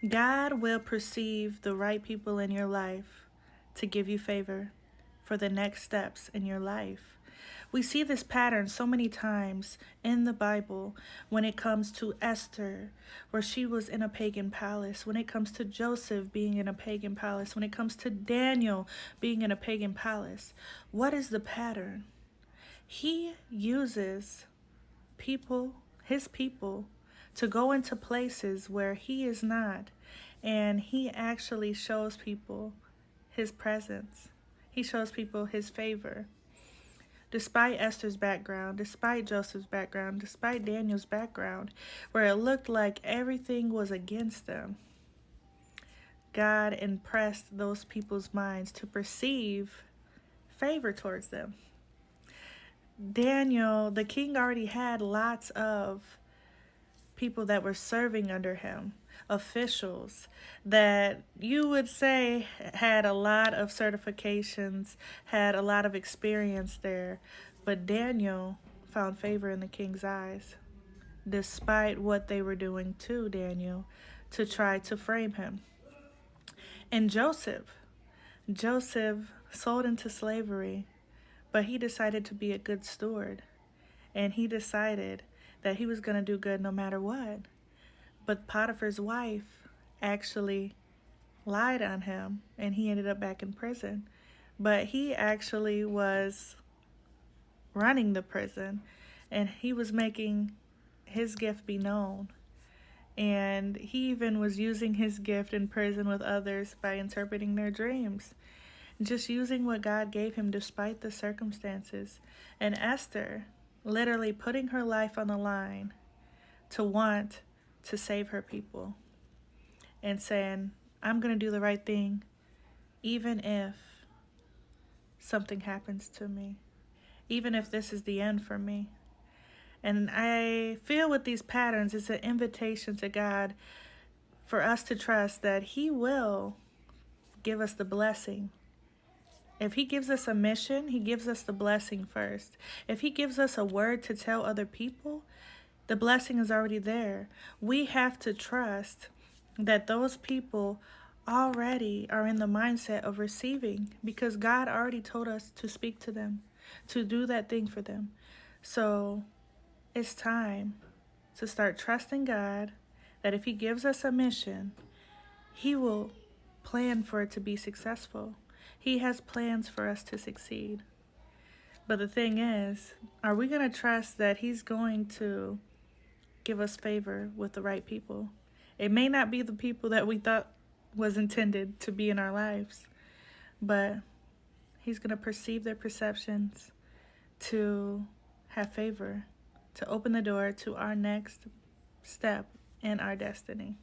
God will perceive the right people in your life to give you favor for the next steps in your life. We see this pattern so many times in the Bible when it comes to Esther, where she was in a pagan palace, when it comes to Joseph being in a pagan palace, when it comes to Daniel being in a pagan palace. What is the pattern? He uses people, his people, to go into places where he is not, and he actually shows people his presence. He shows people his favor. Despite Esther's background, despite Joseph's background, despite Daniel's background, where it looked like everything was against them, God impressed those people's minds to perceive favor towards them. Daniel, the king, already had lots of people that were serving under him, officials that you would say had a lot of certifications, had a lot of experience there. But Daniel found favor in the king's eyes, despite what they were doing to Daniel to try to frame him. And Joseph sold into slavery, but he decided to be a good steward. And he decided that he was going to do good no matter what. But Potiphar's wife actually lied on him, and he ended up back in prison. But he actually was running the prison, and he was making his gift be known. And he even was using his gift in prison with others by interpreting their dreams, just using what God gave him despite the circumstances. And Esther literally putting her life on the line to want to save her people and saying, I'm going to do the right thing even if something happens to me, even if this is the end for me. And I feel with these patterns, it's an invitation to God for us to trust that He will give us the blessing. If He gives us a mission, He gives us the blessing first. If He gives us a word to tell other people, the blessing is already there. We have to trust that those people already are in the mindset of receiving, because God already told us to speak to them, to do that thing for them. So it's time to start trusting God that if He gives us a mission, He will plan for it to be successful. He has plans for us to succeed. But the thing is, are we going to trust that He's going to give us favor with the right people? It may not be the people that we thought was intended to be in our lives, but He's going to perceive their perceptions to have favor, to open the door to our next step in our destiny.